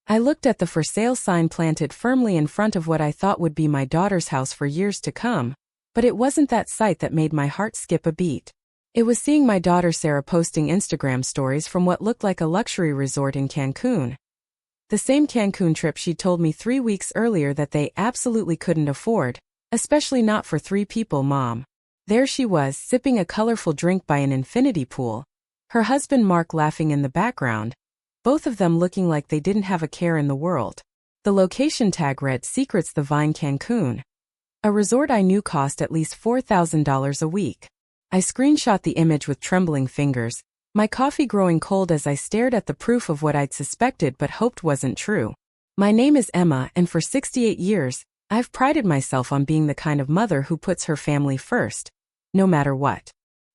I looked at the for sale sign planted firmly in front of what I thought would be my daughter's house for years to come, but it wasn't that sight that made my heart skip a beat. It was seeing my daughter Sarah posting Instagram stories from what looked like a luxury resort in Cancun. The same Cancun trip she'd told me 3 weeks earlier that they absolutely couldn't afford, especially not for 3 people, Mom. There she was, sipping a colorful drink by an infinity pool, her husband Mark laughing in the background, both of them looking like they didn't have a care in the world. The location tag read Secrets the Vine Cancun, a resort I knew cost at least $4,000 a week. I screenshot the image with trembling fingers, my coffee growing cold as I stared at the proof of what I'd suspected but hoped wasn't true. My name is Emma, and for 68 years, I've prided myself on being the kind of mother who puts her family first, no matter what.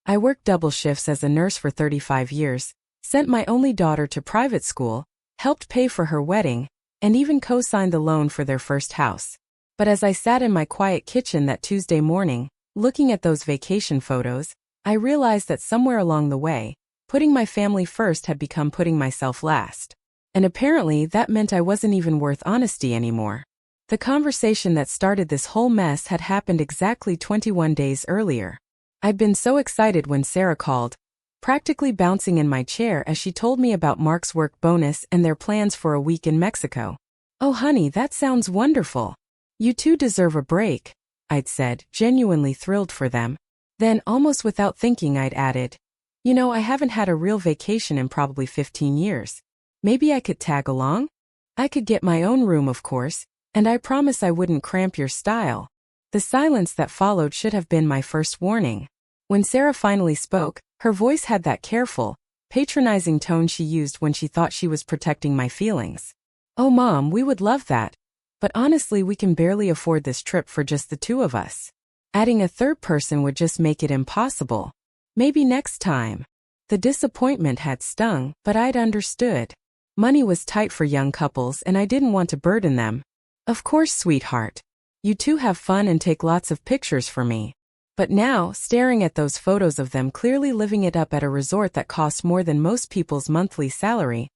I worked double shifts as a nurse for 35 years, sent my only daughter to private school, helped pay for her wedding, and even co-signed the loan for their first house. But as I sat in my quiet kitchen that Tuesday morning, looking at those vacation photos, I realized that somewhere along the way, putting my family first had become putting myself last. And apparently that meant I wasn't even worth honesty anymore. The conversation that started this whole mess had happened exactly 21 days earlier. I'd been so excited when Sarah called, practically bouncing in my chair as she told me about Mark's work bonus and their plans for a week in Mexico. "Oh honey, that sounds wonderful. You two deserve a break," I'd said, genuinely thrilled for them. Then, almost without thinking, I'd added, "You know, I haven't had a real vacation in probably 15 years. Maybe I could tag along? I could get my own room, of course, and I promise I wouldn't cramp your style." The silence that followed should have been my first warning. When Sarah finally spoke, her voice had that careful, patronizing tone she used when she thought she was protecting my feelings. "Oh Mom, we would love that. But honestly, we can barely afford this trip for just the 2 of us. Adding a third person would just make it impossible. Maybe next time." The disappointment had stung, but I'd understood. Money was tight for young couples and I didn't want to burden them. "Of course, sweetheart. You two have fun and take lots of pictures for me." But now, staring at those photos of them clearly living it up at a resort that cost more than most people's monthly salary,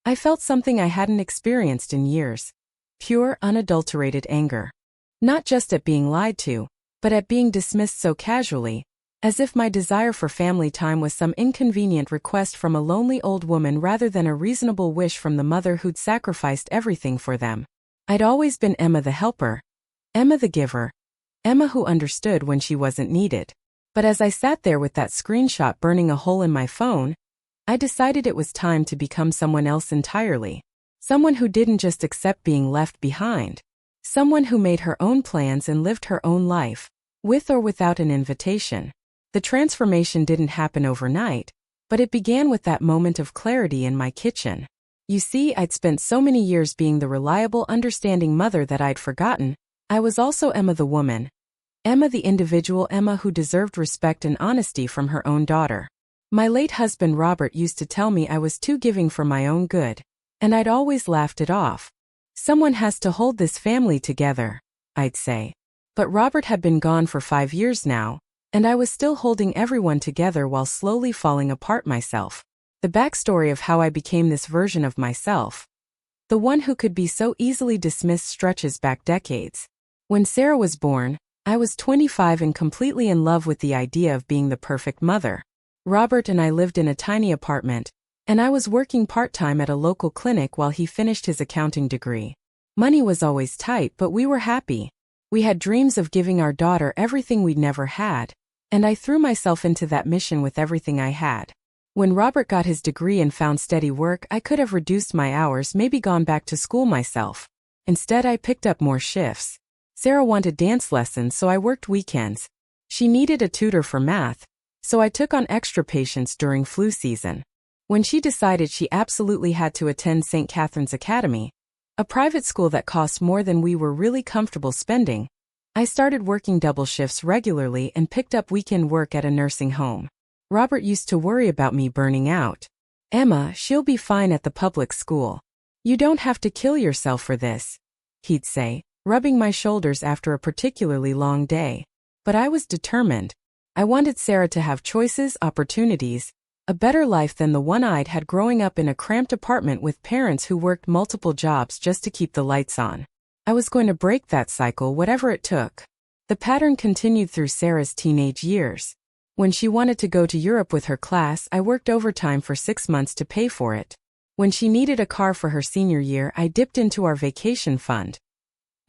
I felt something I hadn't experienced in years. Pure, unadulterated anger. Not just at being lied to, but at being dismissed so casually, as if my desire for family time was some inconvenient request from a lonely old woman rather than a reasonable wish from the mother who'd sacrificed everything for them. I'd always been Emma the helper, Emma the giver, Emma who understood when she wasn't needed. But as I sat there with that screenshot burning a hole in my phone, I decided it was time to become someone else entirely. Someone who didn't just accept being left behind. Someone who made her own plans and lived her own life, with or without an invitation. The transformation didn't happen overnight, but it began with that moment of clarity in my kitchen. You see, I'd spent so many years being the reliable, understanding mother that I'd forgotten I was also Emma the woman. Emma the individual, Emma who deserved respect and honesty from her own daughter. My late husband Robert used to tell me I was too giving for my own good, and I'd always laughed it off. "Someone has to hold this family together," I'd say. But Robert had been gone for 5 years now, and I was still holding everyone together while slowly falling apart myself. The backstory of how I became this version of myself, the one who could be so easily dismissed, stretches back decades. When Sarah was born, I was 25 and completely in love with the idea of being the perfect mother. Robert and I lived in a tiny apartment, and I was working part-time at a local clinic while he finished his accounting degree. Money was always tight, but we were happy. We had dreams of giving our daughter everything we'd never had, and I threw myself into that mission with everything I had. When Robert got his degree and found steady work, I could have reduced my hours, maybe gone back to school myself. Instead, I picked up more shifts. Sarah wanted dance lessons, so I worked weekends. She needed a tutor for math, so I took on extra patients during flu season. When she decided she absolutely had to attend St. Catherine's Academy, a private school that cost more than we were really comfortable spending, I started working double shifts regularly and picked up weekend work at a nursing home. Robert used to worry about me burning out. "Emma, she'll be fine at the public school. You don't have to kill yourself for this," he'd say, rubbing my shoulders after a particularly long day. But I was determined. I wanted Sarah to have choices, opportunities, A better life than the one I'd had growing up in a cramped apartment with parents who worked multiple jobs just to keep the lights on. I was going to break that cycle, whatever it took. The pattern continued through Sarah's teenage years. When she wanted to go to Europe with her class, I worked overtime for 6 months to pay for it. When she needed a car for her senior year, I dipped into our vacation fund.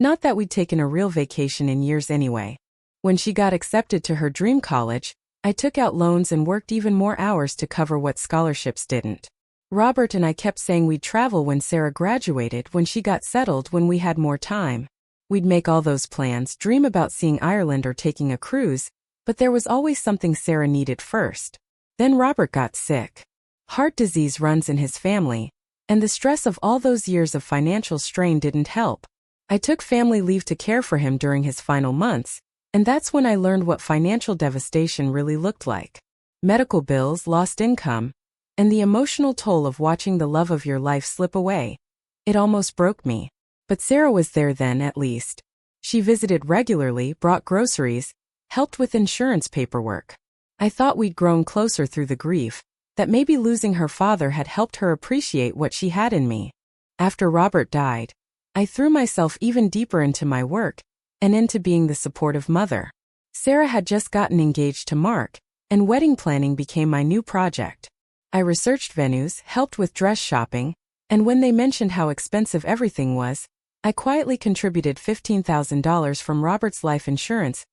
Not that we'd taken a real vacation in years anyway. When she got accepted to her dream college, I took out loans and worked even more hours to cover what scholarships didn't. Robert and I kept saying we'd travel when Sarah graduated, when she got settled, when we had more time. We'd make all those plans, dream about seeing Ireland or taking a cruise, but there was always something Sarah needed first. Then Robert got sick. Heart disease runs in his family, and the stress of all those years of financial strain didn't help. I took family leave to care for him during his final months, and that's when I learned what financial devastation really looked like. Medical bills, lost income, and the emotional toll of watching the love of your life slip away. It almost broke me. But Sarah was there then, at least. She visited regularly, brought groceries, helped with insurance paperwork. I thought we'd grown closer through the grief, that maybe losing her father had helped her appreciate what she had in me. After Robert died, I threw myself even deeper into my work, and into being the supportive mother. Sarah had just gotten engaged to Mark, and wedding planning became my new project. I researched venues, helped with dress shopping, and when they mentioned how expensive everything was, I quietly contributed $15,000 from Robert's life insurance,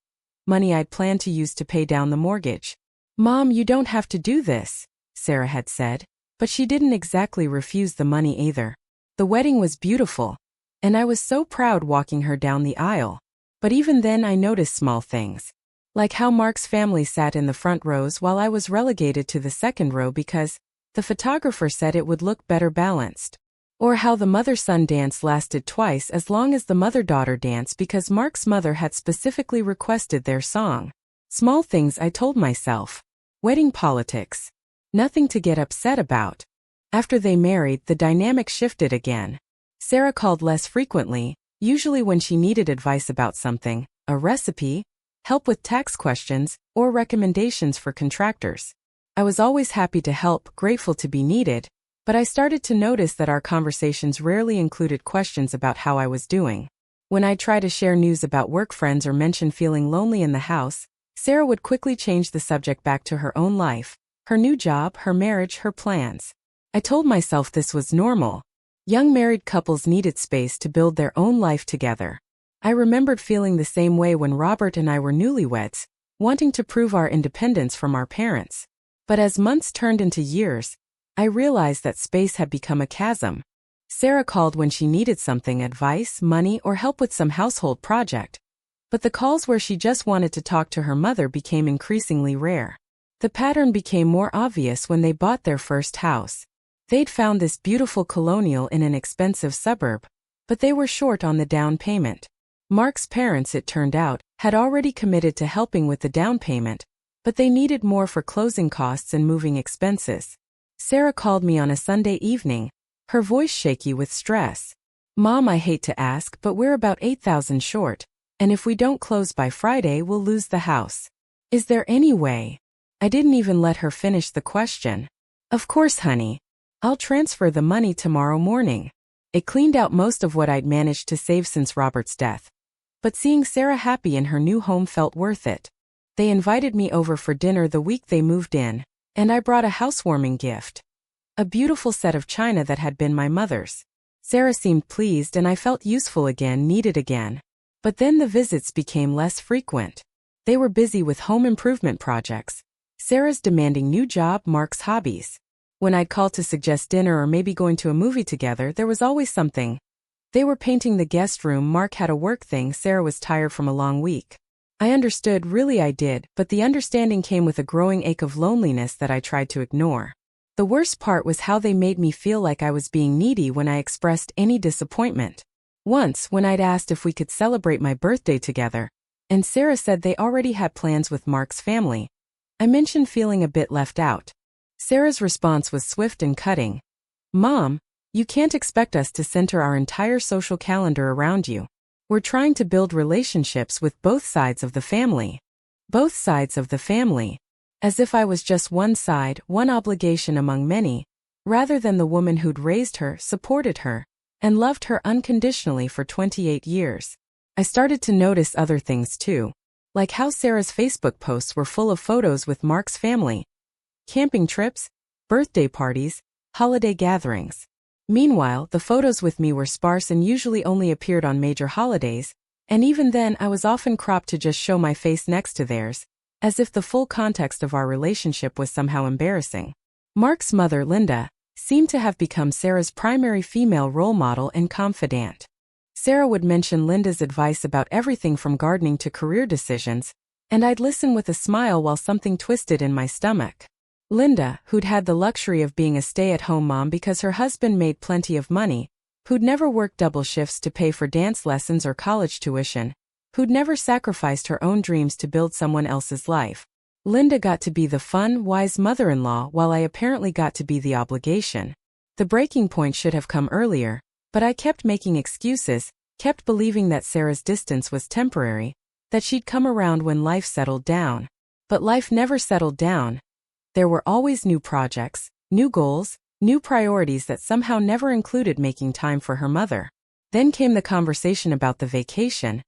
money I'd planned to use to pay down the mortgage. "Mom, you don't have to do this," Sarah had said, but she didn't exactly refuse the money either. The wedding was beautiful, and I was so proud walking her down the aisle. But even then I noticed small things. Like how Mark's family sat in the front rows while I was relegated to the second row because the photographer said it would look better balanced. Or how the mother-son dance lasted twice as long as the mother-daughter dance because Mark's mother had specifically requested their song. Small things, I told myself. Wedding politics. Nothing to get upset about. After they married, the dynamic shifted again. Sarah called less frequently, usually when she needed advice about something, a recipe, help with tax questions, or recommendations for contractors. I was always happy to help, grateful to be needed, but I started to notice that our conversations rarely included questions about how I was doing. When I'd try to share news about work friends or mention feeling lonely in the house, Sarah would quickly change the subject back to her own life, her new job, her marriage, her plans. I told myself this was normal. Young married couples needed space to build their own life together. I remembered feeling the same way when Robert and I were newlyweds, wanting to prove our independence from our parents. But as months turned into years, I realized that space had become a chasm. Sarah called when she needed something, advice, money, or help with some household project. But the calls where she just wanted to talk to her mother became increasingly rare. The pattern became more obvious when they bought their first house. They'd found this beautiful colonial in an expensive suburb, but they were short on the down payment. Mark's parents, it turned out, had already committed to helping with the down payment, but they needed more for closing costs and moving expenses. Sarah called me on a Sunday evening, her voice shaky with stress. "Mom, I hate to ask, but we're about $8,000 short, and if we don't close by Friday, we'll lose the house. Is there any way?" I didn't even let her finish the question. "Of course, honey. I'll transfer the money tomorrow morning." It cleaned out most of what I'd managed to save since Robert's death. But seeing Sarah happy in her new home felt worth it. They invited me over for dinner the week they moved in, and I brought a housewarming gift. A beautiful set of china that had been my mother's. Sarah seemed pleased and I felt useful again, needed again. But then the visits became less frequent. They were busy with home improvement projects. Sarah's demanding new job, Mark's hobbies. When I'd call to suggest dinner or maybe going to a movie together, there was always something. They were painting the guest room, Mark had a work thing, Sarah was tired from a long week. I understood, really I did, but the understanding came with a growing ache of loneliness that I tried to ignore. The worst part was how they made me feel like I was being needy when I expressed any disappointment. Once, when I'd asked if we could celebrate my birthday together, and Sarah said they already had plans with Mark's family, I mentioned feeling a bit left out. Sarah's response was swift and cutting. "Mom, you can't expect us to center our entire social calendar around you. We're trying to build relationships with both sides of the family." Both sides of the family. as if I was just one side, one obligation among many, rather than the woman who'd raised her, supported her, and loved her unconditionally for 28 years. I started to notice other things too, like how Sarah's Facebook posts were full of photos with Mark's family, camping trips, birthday parties, holiday gatherings. Meanwhile, the photos with me were sparse and usually only appeared on major holidays, and even then I was often cropped to just show my face next to theirs, as if the full context of our relationship was somehow embarrassing. Mark's mother, Linda, seemed to have become Sarah's primary female role model and confidant. Sarah would mention Linda's advice about everything from gardening to career decisions, and I'd listen with a smile while something twisted in my stomach. Linda, who'd had the luxury of being a stay-at-home mom because her husband made plenty of money, who'd never worked double shifts to pay for dance lessons or college tuition, who'd never sacrificed her own dreams to build someone else's life. Linda got to be the fun, wise mother-in-law while I apparently got to be the obligation. The breaking point should have come earlier, but I kept making excuses, kept believing that Sarah's distance was temporary, that she'd come around when life settled down. But life never settled down. There were always new projects, new goals, new priorities that somehow never included making time for her mother. Then came the conversation about the vacation,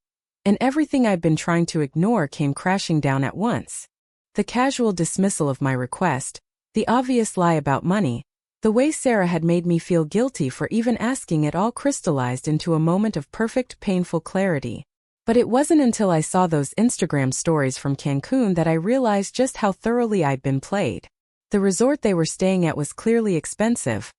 and everything I'd been trying to ignore came crashing down at once. The casual dismissal of my request, the obvious lie about money, the way Sarah had made me feel guilty for even asking it all crystallized into a moment of perfect, painful clarity. But it wasn't until I saw those Instagram stories from Cancun that I realized just how thoroughly I'd been played. The resort they were staying at was clearly expensive.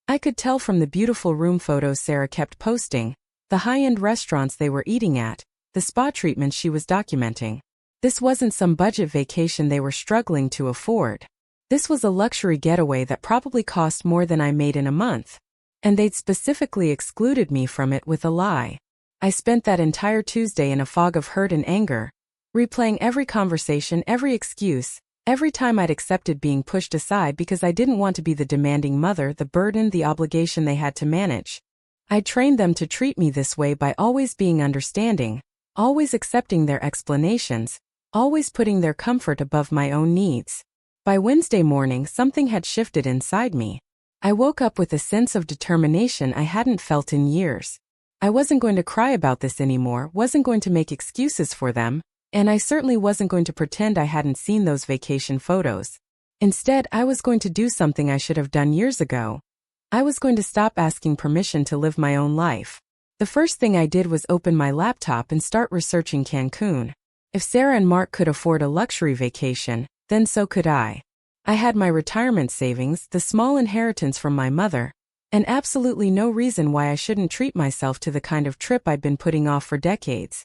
I could tell from the beautiful room photos Sarah kept posting, the high-end restaurants they were eating at, the spa treatments she was documenting. This wasn't some budget vacation they were struggling to afford. This was a luxury getaway that probably cost more than I made in a month. And they'd specifically excluded me from it with a lie. I spent that entire Tuesday in a fog of hurt and anger, replaying every conversation, every excuse, every time I'd accepted being pushed aside because I didn't want to be the demanding mother, the burden, the obligation they had to manage. I'd trained them to treat me this way by always being understanding, always accepting their explanations, always putting their comfort above my own needs. By Wednesday morning, something had shifted inside me. I woke up with a sense of determination I hadn't felt in years. I wasn't going to cry about this anymore, wasn't going to make excuses for them, and I certainly wasn't going to pretend I hadn't seen those vacation photos. Instead, I was going to do something I should have done years ago. I was going to stop asking permission to live my own life. The first thing I did was open my laptop and start researching Cancun. If Sarah and Mark could afford a luxury vacation, then so could I. I had my retirement savings, the small inheritance from my mother, and absolutely no reason why I shouldn't treat myself to the kind of trip I'd been putting off for decades.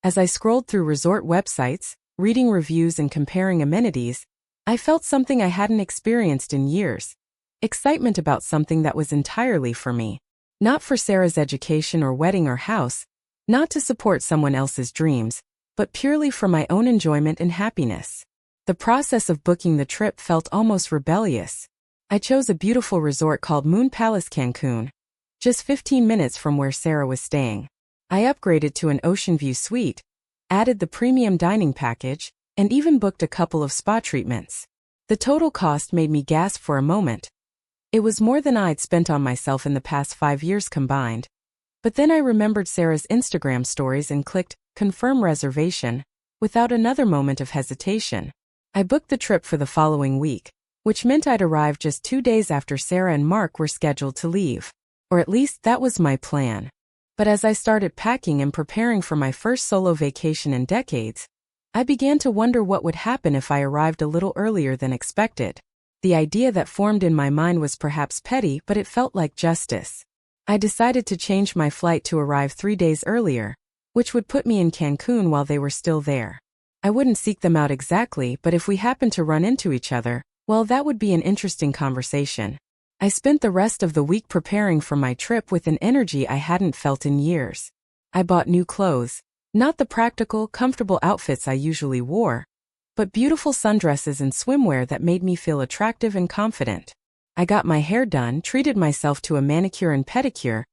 As I scrolled through resort websites, reading reviews and comparing amenities, I felt something I hadn't experienced in years. Excitement about something that was entirely for me. Not for Sarah's education or wedding or house, not to support someone else's dreams, but purely for my own enjoyment and happiness. The process of booking the trip felt almost rebellious. I chose a beautiful resort called Moon Palace Cancun, just 15 minutes from where Sarah was staying. I upgraded to an ocean view suite, added the premium dining package, and even booked a couple of spa treatments. The total cost made me gasp for a moment. It was more than I'd spent on myself in the past 5 years combined. But then I remembered Sarah's Instagram stories and clicked confirm reservation without another moment of hesitation. I booked the trip for the following week, which meant I'd arrive just 2 days after Sarah and Mark were scheduled to leave. Or at least that was my plan. But as I started packing and preparing for my first solo vacation in decades, I began to wonder what would happen if I arrived a little earlier than expected. The idea that formed in my mind was perhaps petty, but it felt like justice. I decided to change my flight to arrive 3 days earlier, which would put me in Cancun while they were still there. I wouldn't seek them out exactly, but if we happened to run into each other, well, that would be an interesting conversation. I spent the rest of the week preparing for my trip with an energy I hadn't felt in years. I bought new clothes, not the practical, comfortable outfits I usually wore, but beautiful sundresses and swimwear that made me feel attractive and confident. I got my hair done, treated myself to a manicure and pedicure,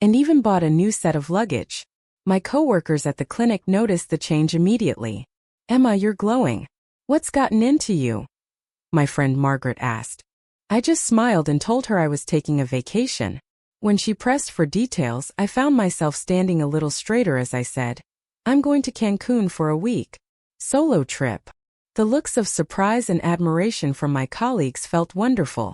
and even bought a new set of luggage. My coworkers at the clinic noticed the change immediately. "Emma, you're glowing. What's gotten into you? My friend Margaret asked. I just smiled and told her I was taking a vacation. When she pressed for details, I found myself standing a little straighter as I said, I'm going to Cancun for a week. Solo trip. The looks of surprise and admiration from my colleagues felt wonderful.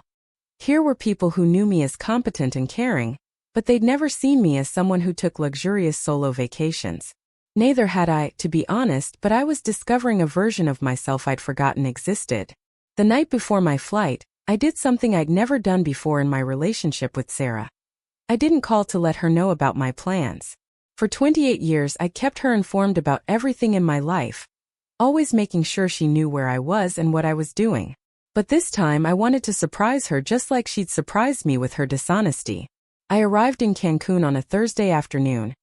Here were people who knew me as competent and caring, but they'd never seen me as someone who took luxurious solo vacations. Neither had I, to be honest, but I was discovering a version of myself I'd forgotten existed. The night before my flight, I did something I'd never done before in my relationship with Sarah. I didn't call to let her know about my plans. For 28 years I kept her informed about everything in my life, always making sure she knew where I was and what I was doing. But this time I wanted to surprise her just like she'd surprised me with her dishonesty. I arrived in Cancun on a Thursday afternoon,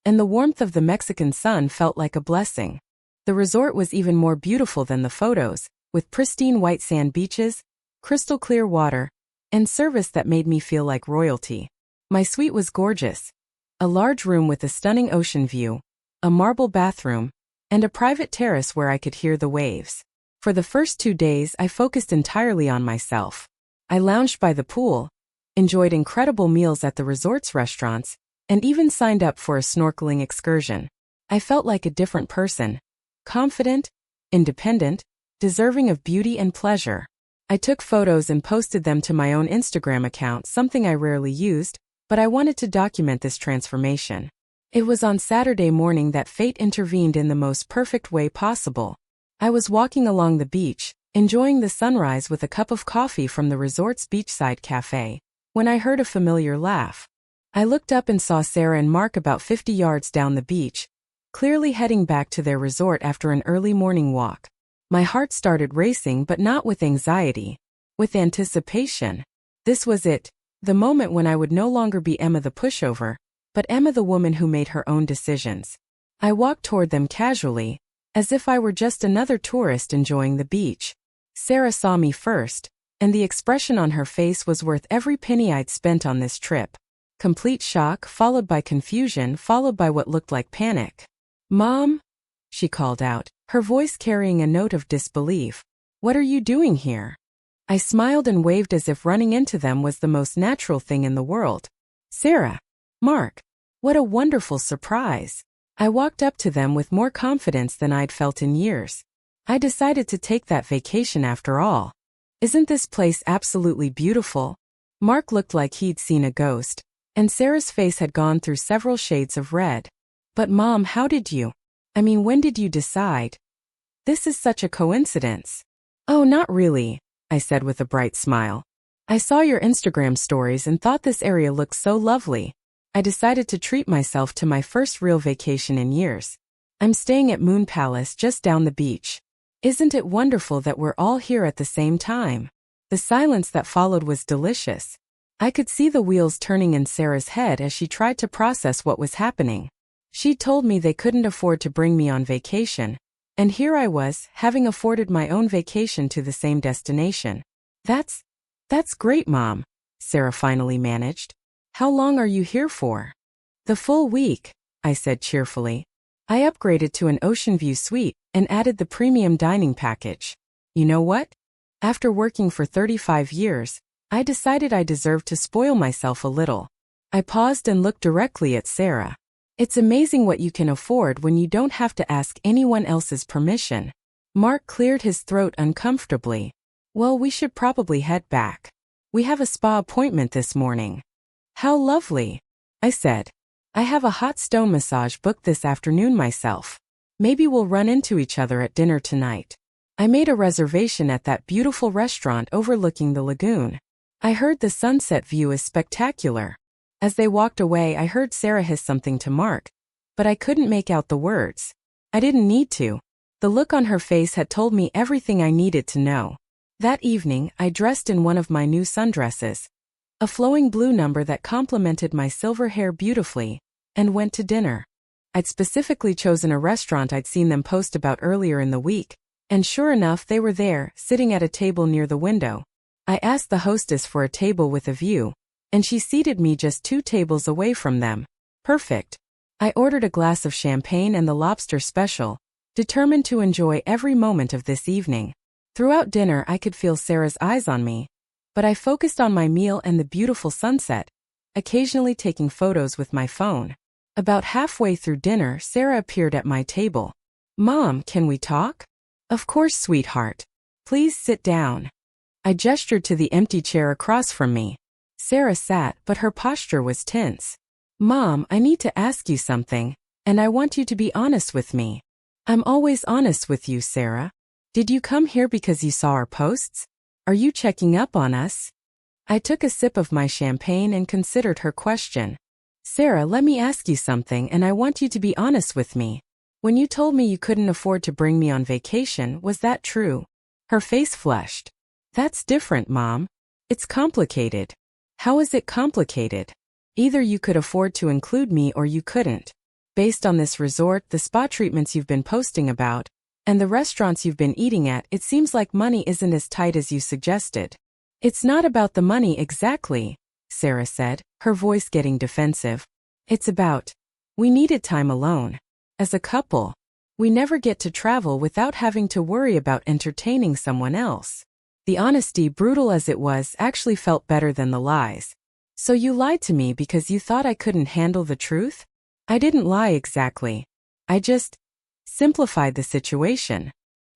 and the warmth of the Mexican sun felt like a blessing. The resort was even more beautiful than the photos, with pristine white sand beaches, crystal clear water, and service that made me feel like royalty. My suite was gorgeous. A large room with a stunning ocean view, a marble bathroom, and a private terrace where I could hear the waves. For the first 2 days I focused entirely on myself. I lounged by the pool, enjoyed incredible meals at the resort's restaurants, and even signed up for a snorkeling excursion. I felt like a different person. Confident, independent, deserving of beauty and pleasure. I took photos and posted them to my own Instagram account, something I rarely used, but I wanted to document this transformation. It was on Saturday morning that fate intervened in the most perfect way possible. I was walking along the beach, enjoying the sunrise with a cup of coffee from the resort's beachside cafe, when I heard a familiar laugh. I looked up and saw Sarah and Mark about 50 yards down the beach, clearly heading back to their resort after an early morning walk. My heart started racing, but not with anxiety, with anticipation. This was it. The moment when I would no longer be Emma the pushover, but Emma the woman who made her own decisions. I walked toward them casually, as if I were just another tourist enjoying the beach. Sarah saw me first, and the expression on her face was worth every penny I'd spent on this trip. Complete shock, followed by confusion, followed by what looked like panic. "Mom?" she called out, her voice carrying a note of disbelief. "What are you doing here?" I smiled and waved as if running into them was the most natural thing in the world. "Sarah, Mark, what a wonderful surprise." I walked up to them with more confidence than I'd felt in years. I decided to take that vacation after all. "Isn't this place absolutely beautiful?" Mark looked like he'd seen a ghost, and Sarah's face had gone through several shades of red. "But Mom, how did you? When did you decide? This is such a coincidence." "Oh, not really," I said with a bright smile. "I saw your Instagram stories and thought this area looked so lovely. I decided to treat myself to my first real vacation in years. I'm staying at Moon Palace just down the beach. Isn't it wonderful that we're all here at the same time?" The silence that followed was delicious. I could see the wheels turning in Sarah's head as she tried to process what was happening. She told me they couldn't afford to bring me on vacation, and here I was, having afforded my own vacation to the same destination. That's great, Mom," Sarah finally managed. "How long are you here for?" "The full week," I said cheerfully. I upgraded to an ocean view suite and added the premium dining package. You know what? After working for 35 years, I decided I deserved to spoil myself a little. I paused and looked directly at Sarah. "It's amazing what you can afford when you don't have to ask anyone else's permission." Mark cleared his throat uncomfortably. "Well, we should probably head back. We have a spa appointment this morning." "How lovely," I said. "I have a hot stone massage booked this afternoon myself. Maybe we'll run into each other at dinner tonight." I made a reservation at that beautiful restaurant overlooking the lagoon. I heard the sunset view is spectacular. As they walked away, I heard Sarah hiss something to Mark, but I couldn't make out the words. I didn't need to. The look on her face had told me everything I needed to know. That evening, I dressed in one of my new sundresses, a flowing blue number that complemented my silver hair beautifully, and went to dinner. I'd specifically chosen a restaurant I'd seen them post about earlier in the week, and sure enough, they were there, sitting at a table near the window. I asked the hostess for a table with a view, and she seated me just 2 tables away from them. Perfect. I ordered a glass of champagne and the lobster special, determined to enjoy every moment of this evening. Throughout dinner, I could feel Sarah's eyes on me, but I focused on my meal and the beautiful sunset, occasionally taking photos with my phone. About halfway through dinner, Sarah appeared at my table. "Mom, can we talk?" "Of course, sweetheart. Please sit down." I gestured to the empty chair across from me. Sarah sat, but her posture was tense. "Mom, I need to ask you something, and I want you to be honest with me." "I'm always honest with you, Sarah. Did you come here because you saw our posts? Are you checking up on us?" I took a sip of my champagne and considered her question. "Sarah, let me ask you something, and I want you to be honest with me. When you told me you couldn't afford to bring me on vacation, was that true?" Her face flushed. "That's different, Mom. It's complicated." "How is it complicated?" "Either you could afford to include me or you couldn't. Based on this resort, the spa treatments you've been posting about, and the restaurants you've been eating at, it seems like money isn't as tight as you suggested." "It's not about the money exactly," Sarah said, her voice getting defensive. "It's about, we needed time alone. As a couple, we never get to travel without having to worry about entertaining someone else." The honesty, brutal as it was, actually felt better than the lies. "So you lied to me because you thought I couldn't handle the truth?" "I didn't lie exactly. I just simplified the situation."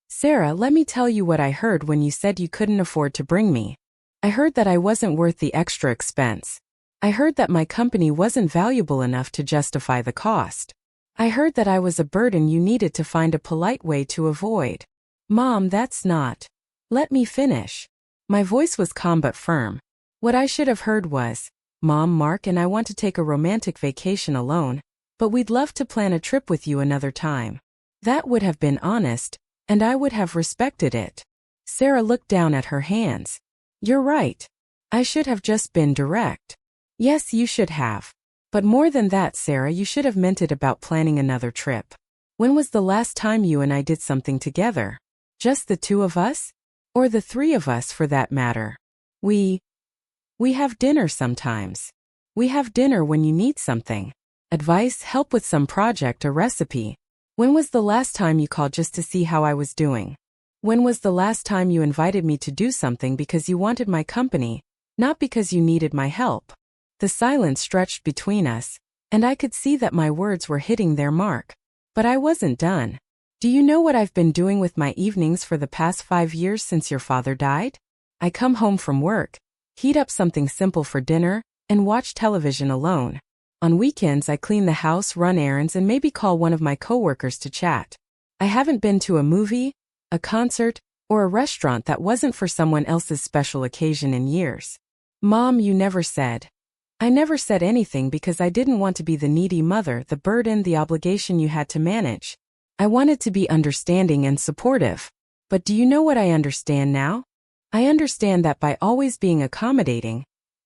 "Sarah, let me tell you what I heard when you said you couldn't afford to bring me. I heard that I wasn't worth the extra expense. I heard that my company wasn't valuable enough to justify the cost. I heard that I was a burden you needed to find a polite way to avoid." "Mom, that's not." "Let me finish." My voice was calm but firm. What I should have heard was, "Mom, Mark and I want to take a romantic vacation alone, but we'd love to plan a trip with you another time." That would have been honest, and I would have respected it. Sarah looked down at her hands. "You're right. I should have just been direct." "Yes, you should have. But more than that, Sarah, you should have meant it about planning another trip. When was the last time you and I did something together? Just the two of us? Or the three of us, for that matter? We have dinner sometimes. We have dinner when you need something. Advice, help with some project, a recipe. When was the last time you called just to see how I was doing? When was the last time you invited me to do something because you wanted my company, not because you needed my help?" The silence stretched between us, and I could see that my words were hitting their mark. But I wasn't done. "Do you know what I've been doing with my evenings for the past 5 years since your father died? I come home from work, heat up something simple for dinner, and watch television alone. On weekends I clean the house, run errands, and maybe call one of my coworkers to chat. I haven't been to a movie, a concert, or a restaurant that wasn't for someone else's special occasion in years." "Mom, you never said." "I never said anything because I didn't want to be the needy mother, the burden, the obligation you had to manage. I wanted to be understanding and supportive. But do you know what I understand now? I understand that by always being accommodating,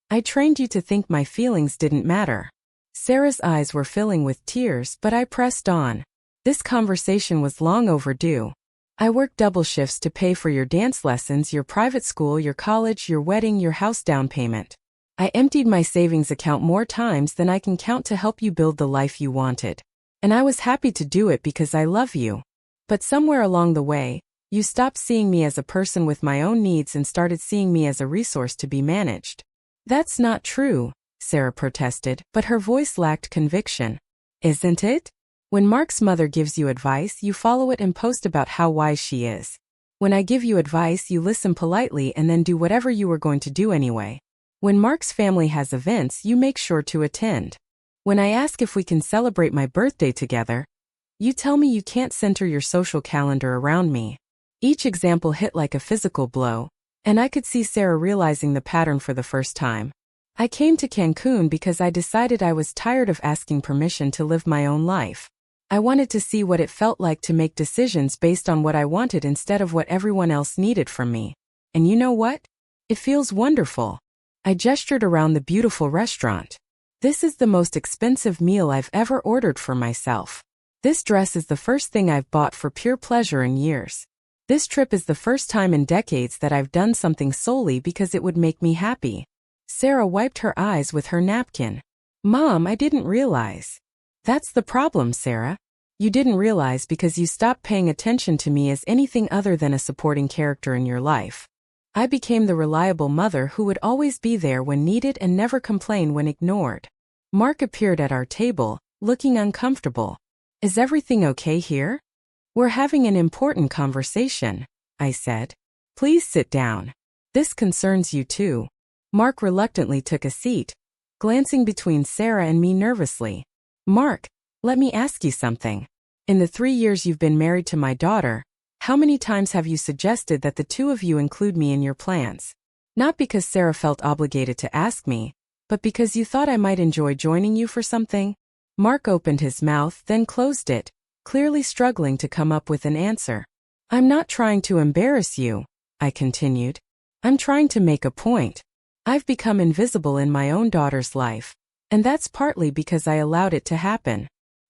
I trained you to think my feelings didn't matter." Sarah's eyes were filling with tears, but I pressed on. This conversation was long overdue. "I worked double shifts to pay for your dance lessons, your private school, your college, your wedding, your house down payment. I emptied my savings account more times than I can count to help you build the life you wanted. And I was happy to do it because I love you. But somewhere along the way, you stopped seeing me as a person with my own needs and started seeing me as a resource to be managed." "That's not true," Sarah protested, but her voice lacked conviction. "Isn't it? When Mark's mother gives you advice, you follow it and post about how wise she is. When I give you advice, you listen politely and then do whatever you were going to do anyway. When Mark's family has events, you make sure to attend. When I ask if we can celebrate my birthday together, you tell me you can't center your social calendar around me." Each example hit like a physical blow, and I could see Sarah realizing the pattern for the first time. "I came to Cancun because I decided I was tired of asking permission to live my own life. I wanted to see what it felt like to make decisions based on what I wanted instead of what everyone else needed from me. And you know what? It feels wonderful." I gestured around the beautiful restaurant. "This is the most expensive meal I've ever ordered for myself. This dress is the first thing I've bought for pure pleasure in years. This trip is the first time in decades that I've done something solely because it would make me happy." Sarah wiped her eyes with her napkin. "Mom, I didn't realize." "That's the problem, Sarah. You didn't realize because you stopped paying attention to me as anything other than a supporting character in your life. I became the reliable mother who would always be there when needed and never complain when ignored. Mark appeared at our table, looking uncomfortable. Is everything okay here? We're having an important conversation, I said. Please sit down. This concerns you too. Mark reluctantly took a seat, glancing between Sarah and me nervously. Mark, let me ask you something. In the 3 years you've been married to my daughter, how many times have you suggested that the two of you include me in your plans? Not because Sarah felt obligated to ask me, but because you thought I might enjoy joining you for something? Mark opened his mouth, then closed it, clearly struggling to come up with an answer. I'm not trying to embarrass you, I continued. I'm trying to make a point. I've become invisible in my own daughter's life, and that's partly because I allowed it to happen.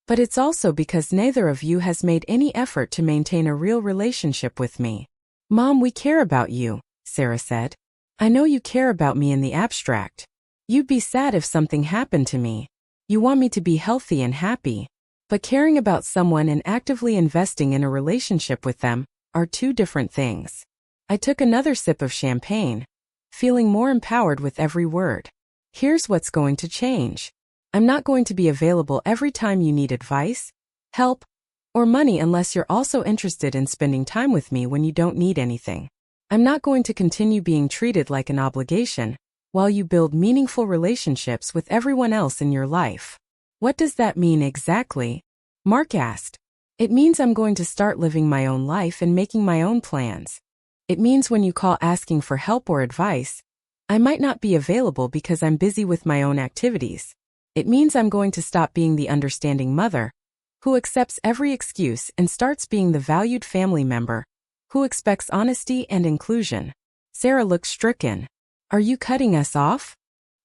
But it's also because neither of you has made any effort to maintain a real relationship with me. Mom, we care about you, Sarah said. I know you care about me in the abstract. You'd be sad if something happened to me. You want me to be healthy and happy. But caring about someone and actively investing in a relationship with them are two different things. I took another sip of champagne, feeling more empowered with every word. Here's what's going to change. I'm not going to be available every time you need advice, help, or money unless you're also interested in spending time with me when you don't need anything. I'm not going to continue being treated like an obligation while you build meaningful relationships with everyone else in your life. What does that mean exactly? Mark asked. It means I'm going to start living my own life and making my own plans. It means when you call asking for help or advice, I might not be available because I'm busy with my own activities. It means I'm going to stop being the understanding mother who accepts every excuse and starts being the valued family member who expects honesty and inclusion. Sarah looked stricken. Are you cutting us off?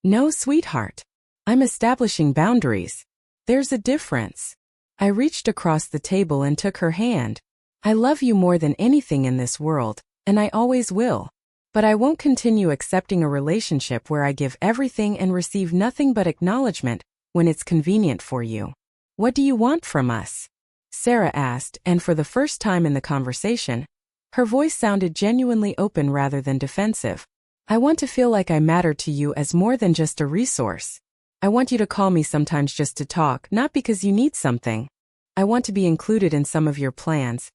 No, sweetheart. I'm establishing boundaries. There's a difference. I reached across the table and took her hand. I love you more than anything in this world, and I always will. But I won't continue accepting a relationship where I give everything and receive nothing but acknowledgement when it's convenient for you. What do you want from us? Sarah asked, and for the first time in the conversation, her voice sounded genuinely open rather than defensive. I want to feel like I matter to you as more than just a resource. I want you to call me sometimes just to talk, not because you need something. I want to be included in some of your plans.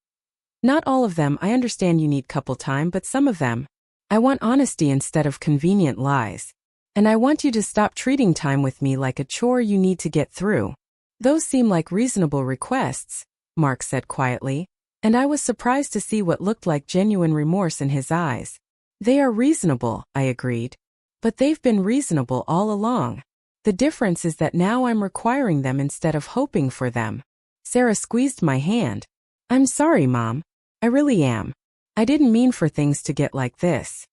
Not all of them. I understand you need couple time, but some of them. I want honesty instead of convenient lies. And I want you to stop treating time with me like a chore you need to get through. Those seem like reasonable requests, Mark said quietly, and I was surprised to see what looked like genuine remorse in his eyes. They are reasonable, I agreed. But they've been reasonable all along. The difference is that now I'm requiring them instead of hoping for them. Sarah squeezed my hand. I'm sorry, Mom. I really am. I didn't mean for things to get like this.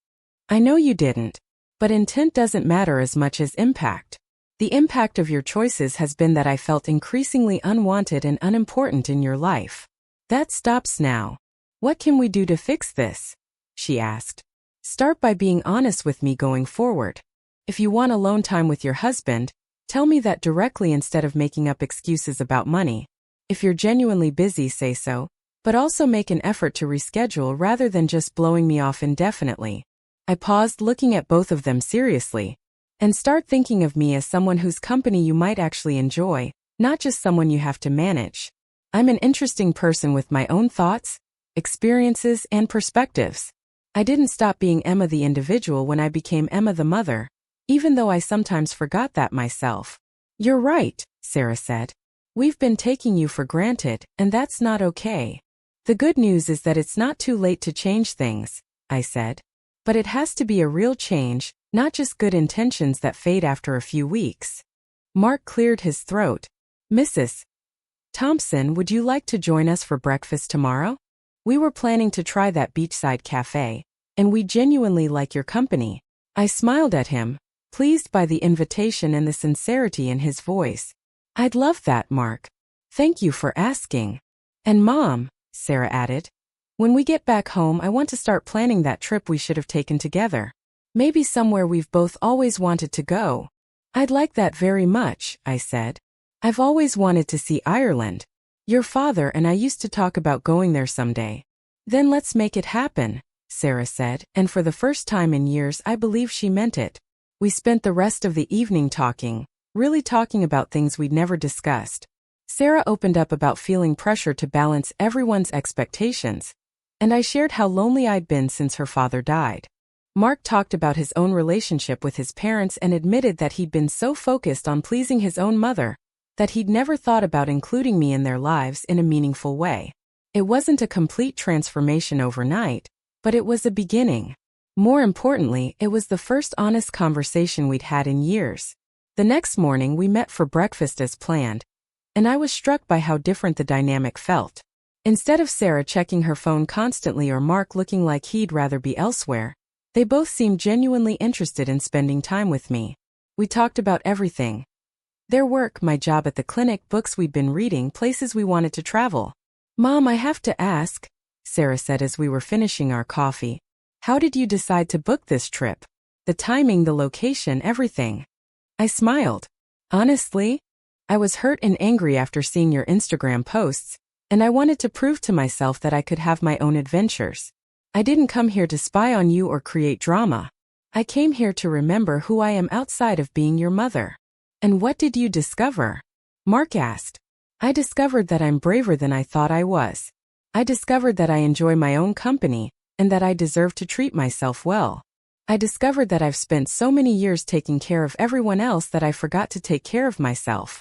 I know you didn't. But intent doesn't matter as much as impact. The impact of your choices has been that I felt increasingly unwanted and unimportant in your life. That stops now. What can we do to fix this? She asked. Start by being honest with me going forward. If you want alone time with your husband, tell me that directly instead of making up excuses about money. If you're genuinely busy, say so, but also make an effort to reschedule rather than just blowing me off indefinitely. I paused, looking at both of them seriously. And start thinking of me as someone whose company you might actually enjoy, not just someone you have to manage. I'm an interesting person with my own thoughts, experiences, and perspectives. I didn't stop being Emma the individual when I became Emma the mother, even though I sometimes forgot that myself. You're right, Sarah said. We've been taking you for granted, and that's not okay. The good news is that it's not too late to change things, I said. But it has to be a real change, not just good intentions that fade after a few weeks. Mark cleared his throat. Mrs. Thompson, would you like to join us for breakfast tomorrow? We were planning to try that beachside cafe, and we genuinely like your company. I smiled at him, pleased by the invitation and the sincerity in his voice. I'd love that, Mark. Thank you for asking. And Mom, Sarah added, when we get back home, I want to start planning that trip we should have taken together. Maybe somewhere we've both always wanted to go. I'd like that very much, I said. I've always wanted to see Ireland. Your father and I used to talk about going there someday. Then let's make it happen, Sarah said, and for the first time in years I believe she meant it. We spent the rest of the evening talking, really talking about things we'd never discussed. Sarah opened up about feeling pressure to balance everyone's expectations, and I shared how lonely I'd been since her father died. Mark talked about his own relationship with his parents and admitted that he'd been so focused on pleasing his own mother that he'd never thought about including me in their lives in a meaningful way. It wasn't a complete transformation overnight, but it was a beginning. More importantly, it was the first honest conversation we'd had in years. The next morning we met for breakfast as planned, and I was struck by how different the dynamic felt. Instead of Sarah checking her phone constantly or Mark looking like he'd rather be elsewhere, they both seemed genuinely interested in spending time with me. We talked about everything. Their work, my job at the clinic, books we'd been reading, places we wanted to travel. Mom, I have to ask, Sarah said as we were finishing our coffee. How did you decide to book this trip? The timing, the location, everything. I smiled. Honestly, I was hurt and angry after seeing your Instagram posts, and I wanted to prove to myself that I could have my own adventures. I didn't come here to spy on you or create drama. I came here to remember who I am outside of being your mother. And what did you discover? Mark asked. I discovered that I'm braver than I thought I was. I discovered that I enjoy my own company, and that I deserve to treat myself well. I discovered that I've spent so many years taking care of everyone else that I forgot to take care of myself.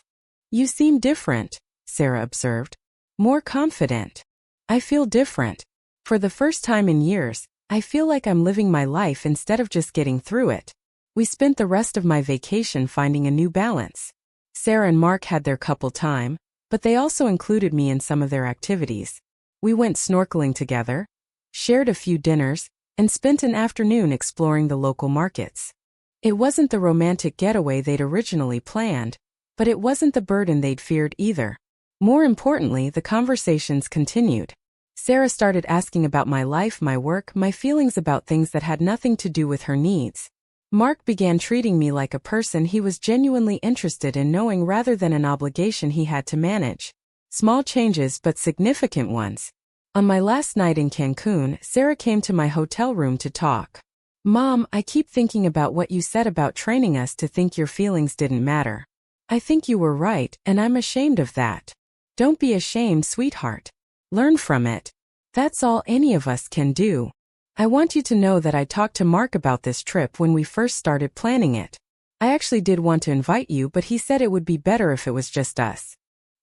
You seem different, Sarah observed. More confident. I feel different. For the first time in years, I feel like I'm living my life instead of just getting through it. We spent the rest of my vacation finding a new balance. Sarah and Mark had their couple time, but they also included me in some of their activities. We went snorkeling together, shared a few dinners, and spent an afternoon exploring the local markets. It wasn't the romantic getaway they'd originally planned, but it wasn't the burden they'd feared either. More importantly, the conversations continued. Sarah started asking about my life, my work, my feelings about things that had nothing to do with her needs. Mark began treating me like a person he was genuinely interested in knowing rather than an obligation he had to manage. Small changes but significant ones. On my last night in Cancun, Sarah came to my hotel room to talk. Mom, I keep thinking about what you said about training us to think your feelings didn't matter. I think you were right, and I'm ashamed of that. Don't be ashamed, sweetheart. Learn from it. That's all any of us can do. I want you to know that I talked to Mark about this trip when we first started planning it. I actually did want to invite you, but he said it would be better if it was just us.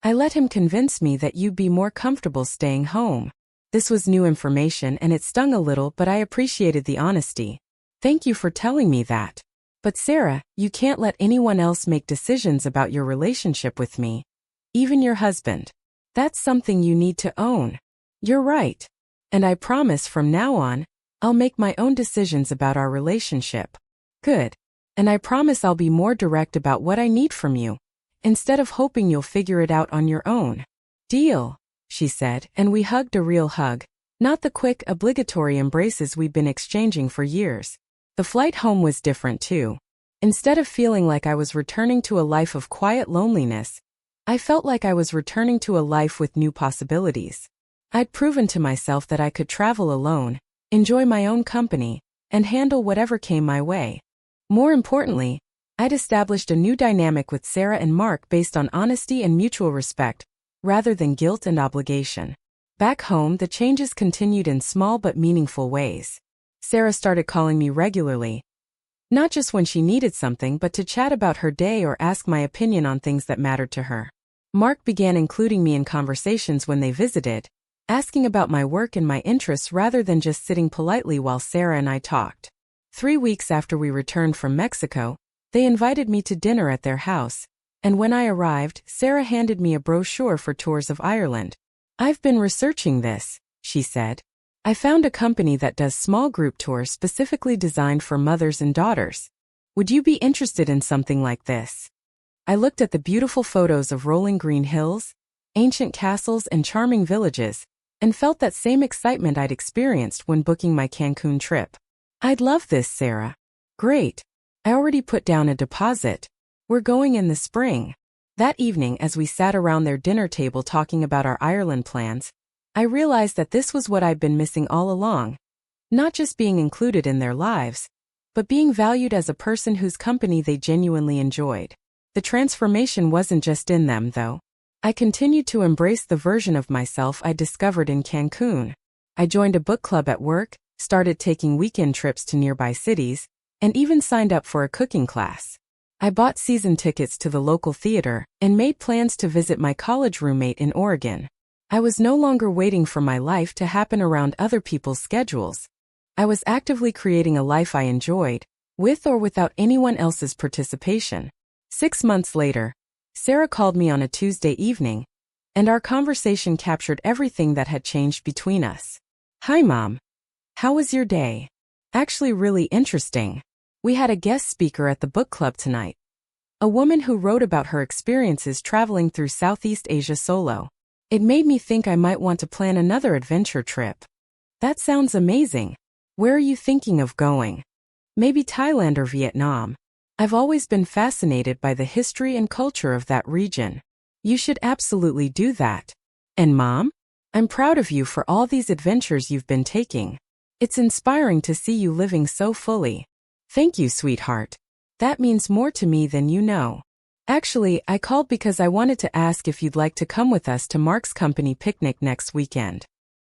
I let him convince me that you'd be more comfortable staying home. This was new information and it stung a little, but I appreciated the honesty. Thank you for telling me that. But Sarah, you can't let anyone else make decisions about your relationship with me. Even your husband. That's something you need to own. You're right. And I promise from now on, I'll make my own decisions about our relationship. Good. And I promise I'll be more direct about what I need from you, instead of hoping you'll figure it out on your own. Deal, she said, and we hugged a real hug, not the quick, obligatory embraces we'd been exchanging for years. The flight home was different too. Instead of feeling like I was returning to a life of quiet loneliness, I felt like I was returning to a life with new possibilities. I'd proven to myself that I could travel alone, enjoy my own company, and handle whatever came my way. More importantly, I'd established a new dynamic with Sarah and Mark based on honesty and mutual respect, rather than guilt and obligation. Back home, the changes continued in small but meaningful ways. Sarah started calling me regularly, not just when she needed something, but to chat about her day or ask my opinion on things that mattered to her. Mark began including me in conversations when they visited, asking about my work and my interests rather than just sitting politely while Sarah and I talked. 3 weeks after we returned from Mexico, they invited me to dinner at their house, and when I arrived, Sarah handed me a brochure for tours of Ireland. I've been researching this, she said. I found a company that does small group tours specifically designed for mothers and daughters. Would you be interested in something like this? I looked at the beautiful photos of rolling green hills, ancient castles, and charming villages, and felt that same excitement I'd experienced when booking my Cancun trip. I'd love this, Sarah. Great. I already put down a deposit. We're going in the spring. That evening, as we sat around their dinner table talking about our Ireland plans, I realized that this was what I'd been missing all along. Not just being included in their lives, but being valued as a person whose company they genuinely enjoyed. The transformation wasn't just in them, though. I continued to embrace the version of myself I discovered in Cancun. I joined a book club at work, started taking weekend trips to nearby cities, and even signed up for a cooking class. I bought season tickets to the local theater and made plans to visit my college roommate in Oregon. I was no longer waiting for my life to happen around other people's schedules. I was actively creating a life I enjoyed, with or without anyone else's participation. 6 months later, Sarah called me on a Tuesday evening, and our conversation captured everything that had changed between us. "Hi, Mom. How was your day?" "Actually really interesting. We had a guest speaker at the book club tonight. A woman who wrote about her experiences traveling through Southeast Asia solo. It made me think I might want to plan another adventure trip." "That sounds amazing. Where are you thinking of going?" "Maybe Thailand or Vietnam. I've always been fascinated by the history and culture of that region." "You should absolutely do that. And Mom? I'm proud of you for all these adventures you've been taking. It's inspiring to see you living so fully." "Thank you, sweetheart. That means more to me than you know. Actually, I called because I wanted to ask if you'd like to come with us to Mark's company picnic next weekend.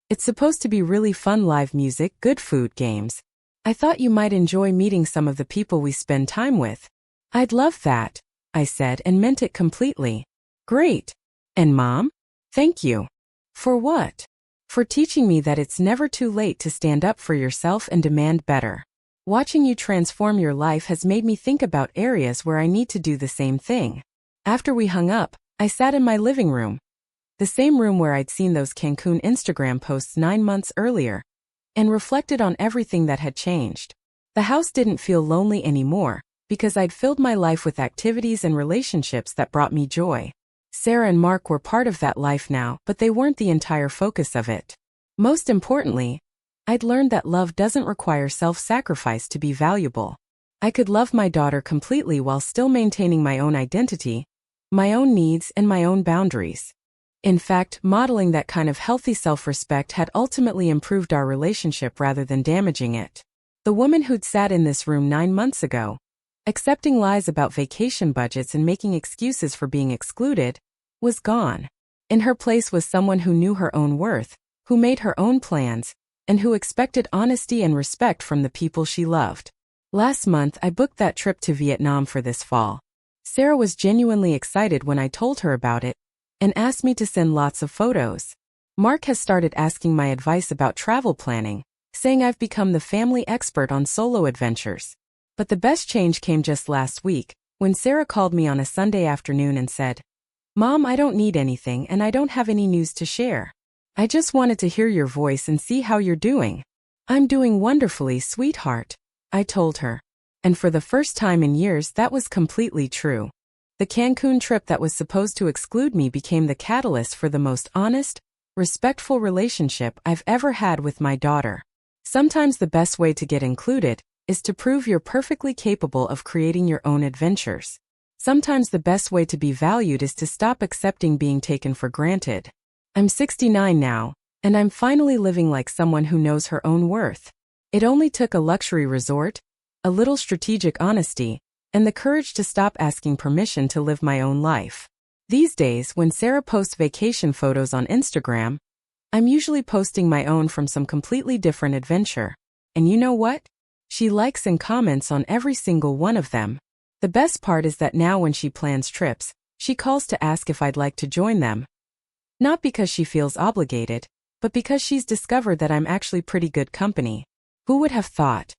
It's supposed to be really fun, live music, good food, games. I thought you might enjoy meeting some of the people we spend time with." "I'd love that," I said, and meant it completely. "Great. And Mom? Thank you." "For what?" "For teaching me that it's never too late to stand up for yourself and demand better. Watching you transform your life has made me think about areas where I need to do the same thing." After we hung up, I sat in my living room, the same room where I'd seen those Cancun Instagram posts 9 months earlier, and reflected on everything that had changed. The house didn't feel lonely anymore, because I'd filled my life with activities and relationships that brought me joy. Sarah and Mark were part of that life now, but they weren't the entire focus of it. Most importantly, I'd learned that love doesn't require self-sacrifice to be valuable. I could love my daughter completely while still maintaining my own identity, my own needs, and my own boundaries. In fact, modeling that kind of healthy self-respect had ultimately improved our relationship rather than damaging it. The woman who'd sat in this room 9 months ago, accepting lies about vacation budgets and making excuses for being excluded, was gone. In her place was someone who knew her own worth, who made her own plans, and who expected honesty and respect from the people she loved. Last month, I booked that trip to Vietnam for this fall. Sarah was genuinely excited when I told her about it, and asked me to send lots of photos. Mark has started asking my advice about travel planning, saying I've become the family expert on solo adventures. But the best change came just last week, when Sarah called me on a Sunday afternoon and said, "Mom, I don't need anything and I don't have any news to share. I just wanted to hear your voice and see how you're doing." "I'm doing wonderfully, sweetheart," I told her. And for the first time in years, that was completely true. The Cancun trip that was supposed to exclude me became the catalyst for the most honest, respectful relationship I've ever had with my daughter. Sometimes the best way to get included is to prove you're perfectly capable of creating your own adventures. Sometimes the best way to be valued is to stop accepting being taken for granted. I'm 69 now, and I'm finally living like someone who knows her own worth. It only took a luxury resort, a little strategic honesty, and the courage to stop asking permission to live my own life. These days, when Sarah posts vacation photos on Instagram, I'm usually posting my own from some completely different adventure. And you know what? She likes and comments on every single one of them. The best part is that now when she plans trips, she calls to ask if I'd like to join them. Not because she feels obligated, but because she's discovered that I'm actually pretty good company. Who would have thought?